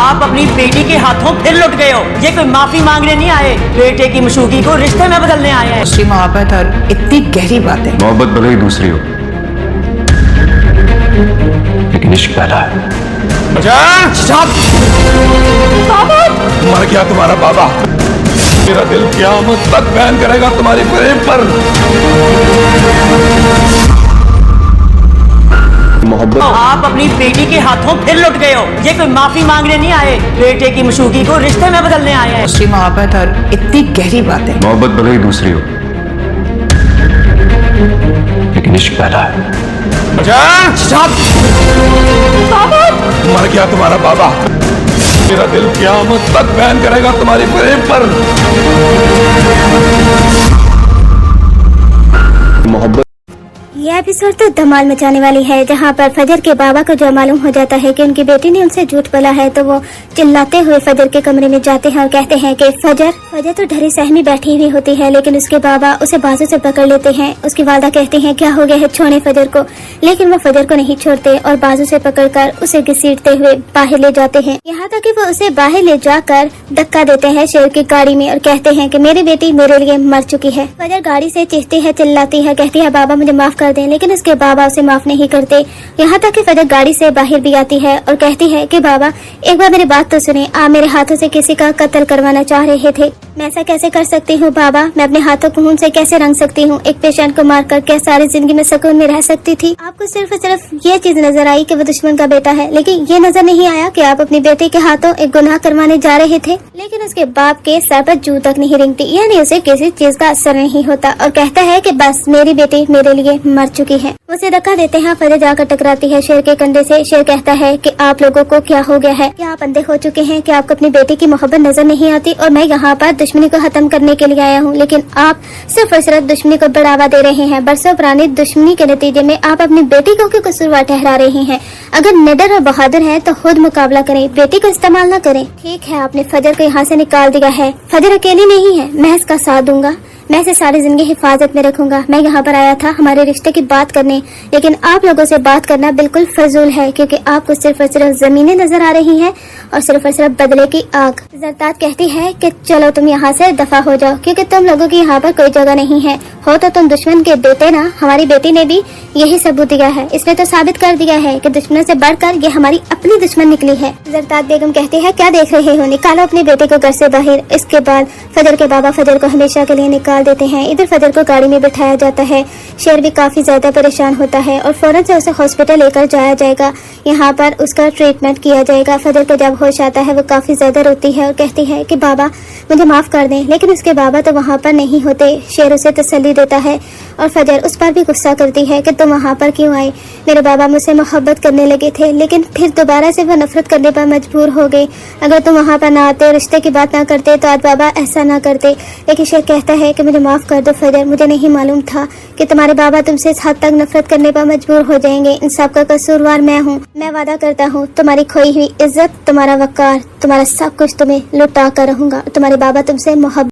आप अपनी बेटी के हाथों फिर लुट गए हो। ये कोई माफी मांगने नहीं आए, बेटे की मशूकी को रिश्ते में बदलने आए हैं। उसकी मोहब्बत और इतनी गहरी बात है। मोहब्बत भले ही दूसरी हो, लेकिन इश्क पहला है। मर गया तुम्हारा बाबा। मेरा दिल क़यामत तक बैन करेगा तुम्हारी फरेब पर। मोहब्बत आप अपनी बेटी के हाथों फिर लुट गए हो। ये कोई माफी मांगने नहीं आए, बेटे की मशूकी को रिश्ते में बदलने आए हैं। उसकी मोहब्बत और इतनी गहरी बात है। मोहब्बत भले ही दूसरी हो, लेकिन इश्क पहला है। मर गया तुम्हारा बाबा। मेरा दिल क़यामत तक बैन करेगा तुम्हारी फरेब पर। मोहब्बत यह एपिसोड तो धमाल मचाने वाली है, जहां पर फजर के बाबा को जो मालूम हो जाता है कि उनकी बेटी ने उनसे झूठ बोला है, तो वो चिल्लाते हुए फजर के कमरे में जाते हैं और कहते हैं कि फजर तो डरी सहमी बैठी हुई होती है, लेकिन उसके बाबा उसे बाजू से पकड़ लेते हैं। उसकी वालदा कहती हैं क्या हो गया है, छोड़े फजर को, लेकिन वो फजर को नहीं छोड़ते और बाजू से पकड़कर उसे घसीटते हुए बाहर ले जाते हैं। यहाँ तक कि वो उसे बाहर ले जाकर धक्का देते हैं शेर की गाड़ी में और कहते हैं कि मेरी बेटी मेरे लिए मर चुकी है। फजर गाड़ी से चीखती है, चिल्लाती है, कहती है बाबा मुझे माफ कर दें, लेकिन उसके बाबा उसे माफ नहीं करते। यहाँ तक कि फजर गाड़ी से बाहर भी आती है और कहती है कि बाबा एक बार मेरी बात तो सुने, आप मेरे हाथों से किसी का कत्ल करवाना चाह रहे थे। मैं ऐसा कैसे कर सकती हूँ बाबा, मैं अपने हाथों को खून से कैसे रंग सकती हूँ, एक पेशेंट को मारकर क्या सारी जिंदगी में सुकून में रह सकती थी। आपको सिर्फ और सिर्फ ये चीज नजर आई कि वो दुश्मन का बेटा है, लेकिन ये नजर नहीं आया कि आप अपनी बेटी के हाथों एक गुनाह करवाने जा रहे थे। लेकिन उसके बाप के सर पर जू तक नहीं रेंगती, यानी उसे किसी चीज का असर नहीं होता और कहता है कि बस मेरी बेटी मेरे लिए मर चुकी है। उसे धक्का देते हैं, फजर जाकर टकराती है शेर के कंधे से। शेर कहता है कि आप लोगों को क्या हो गया है, क्या आप अंधे हो चुके हैं, कि आपको अपनी बेटी की मोहब्बत नजर नहीं आती और मैं यहाँ पर दुश्मनी को खत्म करने के लिए आया हूँ, लेकिन आप सिर्फ और सिर्फ दुश्मनी को बढ़ावा दे रहे हैं। बरसों पुरानी दुश्मनी के नतीजे में आप अपनी बेटी को क्यों कसूरवार ठहरा रहे हैं। अगर निडर और बहादुर है तो खुद मुकाबला करें, बेटी को इस्तेमाल न करें। ठीक है, आपने फजर को यहाँ से निकाल दिया है, फजर अकेली नहीं है, मैं इसका साथ दूंगा, मैं इसे सारी जिंदगी हिफाजत में रखूंगा। मैं यहाँ पर आया था हमारे रिश्ते की बात करने, लेकिन आप लोगों से बात करना बिल्कुल फजूल है, क्योंकि आपको सिर्फ और सिर्फ जमीनें नजर आ रही हैं और सिर्फ और सिर्फ बदले की आग। जरदाद कहती है कि चलो तुम यहाँ से दफा हो जाओ, क्योंकि तुम लोगों की यहाँ पर कोई जगह नहीं है। हो तो तुम दुश्मन के बेटे ना, हमारी बेटी ने भी यही सबूत दिया है, इसने तो साबित कर दिया है कि दुश्मन से बढ़कर ये हमारी अपनी दुश्मन निकली है। जरदाद बेगम कहती है क्या देख रहे हो, निकालो अपनी बेटी को घर से बाहर। इसके बाद फजर के बाबा फजर को हमेशा के लिए निकाल देते हैं। इधर फजर को गाड़ी में बिठाया जाता है। शेर भी काफी ज्यादा परेशान होता है और फौरन से उसे हॉस्पिटल लेकर जाया जाएगा, यहाँ पर उसका ट्रीटमेंट किया जाएगा। फजर को जब होश आता है वो काफी ज्यादा रोती है और कहती है कि बाबा मुझे माफ कर दें, लेकिन उसके बाबा तो वहाँ पर नहीं होते। शेर उसे तसल्ली देता है और फजर उस पर भी गुस्सा करती है कि तुम वहाँ पर क्यों आई, मेरे बाबा मुझसे मोहब्बत करने लगे थे, लेकिन फिर दोबारा से वो नफरत करने पर मजबूर हो गई। अगर तुम वहाँ पर ना आते, रिश्ते की बात ना करते तो आज बाबा ऐसा ना करते। लेकिन शेर कहता है कि मुझे माफ कर दो फजर, मुझे नहीं मालूम था कि तुम्हारे बाबा तुमसे इस हद तक नफरत करने पर मजबूर हो जाएंगे। इन सब का कसूरवार मैं हूँ। मैं वादा करता हूँ तुम्हारी खोई हुई इज्जत, तुम्हारा वकार, तुम्हारा सब कुछ तुम्हें लुटा कर रहूंगा। तुम्हारे बाबा तुमसे मोहब्बत